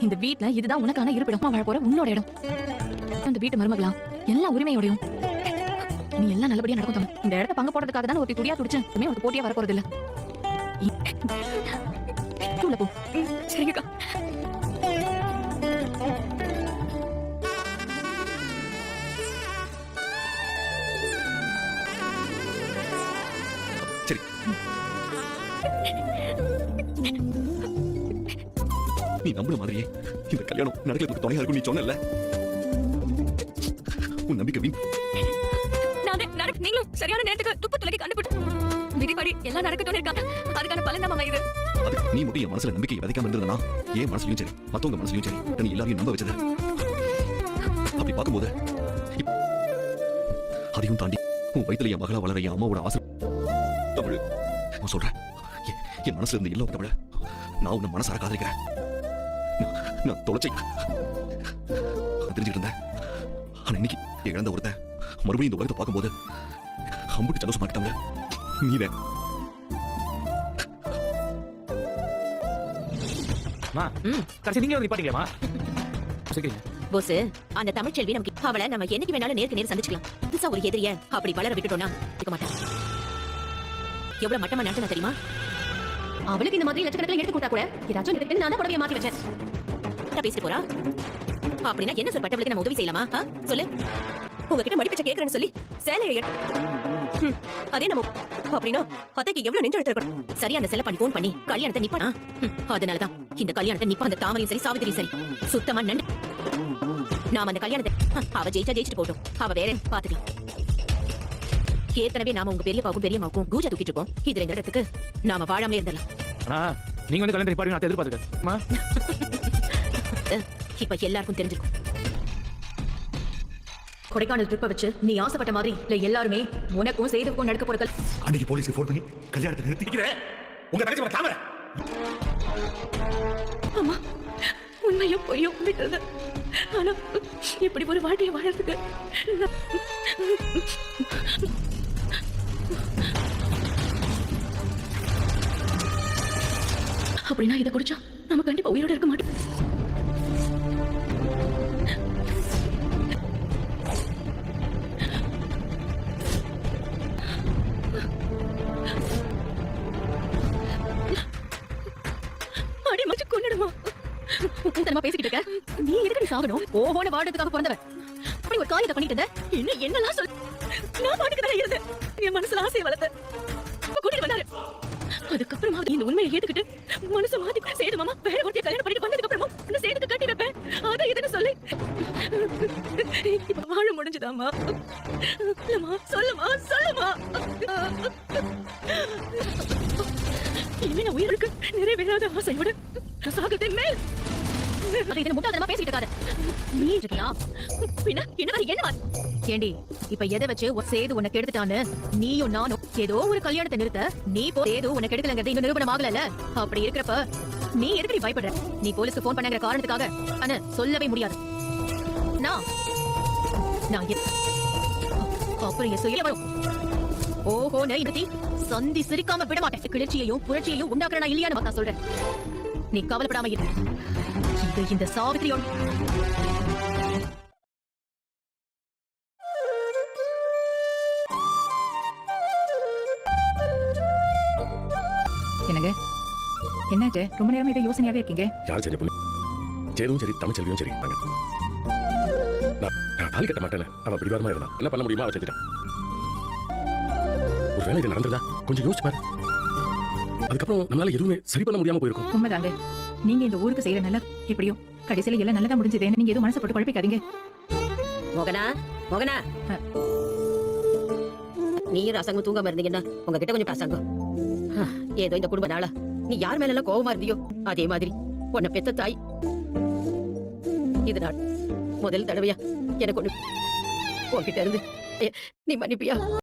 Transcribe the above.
இந்த வீட்ல இதுதான் உனக்கான இருப்பிடம். வாழ போற உன்னோட இடம். அந்த வீட்டு மருமகளா எல்லா உரிமையோடையும் நீ எல்லாம் நல்லபடியா நடக்கும் தமிழ். இந்த இடத்த பங்கு போடுறதுக்காக தான் ஒரு துடியா துடிச்சேன். உனக்கு போட்டியா வர போறது இல்ல. போ. சரிங்கக்கா. சரி, நீ நம்புற மாதிரியே இந்த கல்யாணம் நடக்கிறதுக்கு துணையா இருக்கும். நீ சொன்னல உன் நம்பிக்கை வீண். நீங்களும் சரியான நேரத்துக்கு துப்பு துளைக்கு கண்டுபிடிச்சு விதிப்படி எல்லாம் நடக்கட்டும் இருக்காங்க. அதுக்கான பலன் தான் இது. அதுக்கு நீ மட்டும் என் மனசுல நம்பிக்கையை விதைக்காம இருந்ததுனா என் மனசுலயும் சரி மத்தவங்க மனசுலயும் சரி நீ எல்லாரையும் நம்ப வச்சது. அப்படி பார்க்கும்போது அதையும் தாண்டி உன் வயித்துல என் மகளா வளர என் அம்மாவோட ஆசை தமிழ். நான் சொல்றேன், என் மனசுல இருந்து எல்லாம் தமிழ நான் உன்னை மனசார காதலிக்கிறேன். நான் தொலைச்சை தெரிஞ்சுட்டு இருந்தேன். ஆனா இன்னைக்கு இழந்த ஒருத்தன் மறுபடியும் இந்த உலகத்தை பார்க்கும்போது அம்புட்டு சந்தோஷமா இருக்காங்க. நீதான் போஸ். அந்த தமிழ்ச்செல்வி நமக்கு அவளை நம்ம என்னைக்கு வேணாலும் நேருக்கு நேர் சந்திச்சுக்கலாம். புதுசா ஒரு எதிரிய அப்படி வளர விட்டுட்டோம்னா இருக்க மாட்டேன். எவ்வளவு மட்டமா நடந்தா தெரியுமா? அவளுக்கு இந்த மாதிரி லட்சக்கணக்கில் எடுத்து கொடுத்தா கூட ஏதாச்சும் எடுத்துட்டு நான் தான் புடவையை மாத்தி வச்சேன். பேசிட்டு போறா. அப்படின்னா என்ன சார் பட்டவளுக்கு நம்ம உதவி செய்யலாமா? சொல்லு. உங்ககிட்ட மடிப்பிச்ச கேக்குறேன்னு சொல்லி சேலையை அதே நம்ம அப்படின்னா அத்தைக்கு எவ்வளவு நெஞ்சு எடுத்துருக்கணும். சரி, அந்த செல்ல பண்ணி போன் பண்ணி கல்யாணத்தை நிப்பானா? அதனாலதான் இந்த கல்யாணத்தை நிப்பா. அந்த தாமரையும் சரி சாவித்திரியும் சரி சுத்தமா நண்டு. நாம அந்த கல்யாணத்தை அவ ஜெயிச்சுட்டு போட்டோம். அவ வேற பாத்துக்கலாம். ஏற்கனவே நாம உங்க பெரியப்பாவுக்கும் பெரியம்மாவுக்கும் கூஜா தூக்கிட்டு இருக்கோம். இதுல இந்த இடத்துக்கு நாம வாழாமலே இருந்தலாம். நீங்க வந்து கல்யாணத்தை நிப்பாட்டி நான் எதிர்பார்த்துக்கேன். இப்ப எல்லாருக்கும் தெரிஞ்சிருக்கும். கொடைக்கானல் ட்ரிப்பை வச்சு நீ ஆசைப்பட்ட மாதிரி இல்ல எல்லாருமே உனக்கும் செய்துக்கும் நடக்க போற அன்னைக்கு போலீஸ்க்கு போன் பண்ணி கல்யாணத்தை நிறுத்திக்கிறேன். உங்க தங்கச்சி மேல தாமரை. ஆமா, உண்மையும் பொய்யும் விட்டது. ஆனா இப்படி ஒரு வாழ்க்கையை வாழறதுக்கு அப்படின்னா இதை குடிச்சா நம்ம கண்டிப்பா உயிரோட இருக்க மாட்டோம். பேசிக்கிட்டு இருக்க நீ எதுக்கு சாகணும்? ஓஹோன்னு வாழ்றதுக்காக பிறந்தவன் அப்படி ஒரு காரியத்தை பண்ணிட்டு இருந்த. இன்னும் என்னெல்லாம் சொல்லு. நான் பாட்டுக்கு தான் இருந்தேன். என் மனசுல ஆசையை வளர்த்த கூட்டிட்டு வந்தாரு. அதுக்கப்புறமா இந்த உண்மையை ஏத்துக்கிட்டு மனசை மாத்தி சேது மாமா வேற ஒருத்தைய கல்யாணம் பண்ணிட்டு வந்ததுக்கு அப்புறமா இந்த சேதுக்கு கட்டி வைப்பேன் அதை இதுன்னு சொல்லி இப்ப வாழ முடிஞ்சுதாமா? இல்லம்மா, சொல்லுமா சொல்லுமா. இனிமே நான் உயிருக்கு நிறைவேறாத ஆசையோட சாகத்தின் மேல் பேசிட்டு இருக்காரு. நீ இருக்கியா? பின்ன என்ன ஏண்டி இப்ப எதை வச்சு சேது உனக்கு எடுத்துட்டான்னு நீயும் நானும் ஏதோ ஒரு கல்யாணத்தை நிறுத்த நீ சேது உனக்கு எடுக்கலங்கிறது இன்னும் நிரூபணம் ஆகல. அப்படி இருக்கிறப்ப நீ எதுக்கு பயப்படுற? நீ போலீஸ்க்கு போன் பண்ணங்கிற காரணத்துக்காக ஆனா சொல்லவே முடியாது. நான் அப்புறம் என் சொல்ல வரும். ஓஹோ நிறுத்தி சந்தி சிரிக்காம விட மாட்டேன். கிளர்ச்சியையும் புரட்சியையும் உண்டாக்குறா இல்லையான்னு நான் சொல்றேன். நீ கவலைப்படாம இரு. இது இந்த சாவித்திரியோட என்னங்க என்னாச்சு? ரொம்ப நேரமா இதை யோசனையாவே இருக்கீங்க. யார் சரி பொண்ணு? சேதுவும் சரி தமிழ்ச்செல்வியும் சரி நான் தாலி கட்ட மாட்டேன். அவ பிடிவாதமா இருந்தா என்ன பண்ண முடியுமா? அவ செஞ்சுட்டான். ஒரு வேலை இது நடந்ததா கொஞ்சம் யோசிச்சு பாரு. அதுக்கப்புறம் நம்மளால எதுவுமே சரி பண்ண முடியாம போயிருக்கும். உண்மைதாங்க. நீங்க இந்த ஊருக்கு செய்யற நல்ல எப்படியோ கடைசியில எல்லாம் நல்லதா முடிஞ்சதேன்னு நீங்க எதுவும் மனசை போட்டு குழப்பிக்காதீங்க. மோகனா, மோகனா, நீயும் ரசங்கம் தூங்காம இருந்தீங்கன்னா உங்ககிட்ட கொஞ்சம் பிரசங்கம். ஏதோ இந்த குடும்ப நாளா நீ யார் மேல எல்லாம் கோவமா இருந்தியோ அதே மாதிரி உன்னை பெத்த தாய் இது நாள் முதல் தடவையா எனக்கு ஒண்ணு உன்கிட்ட இருந்து நீ மன்னிப்பியா?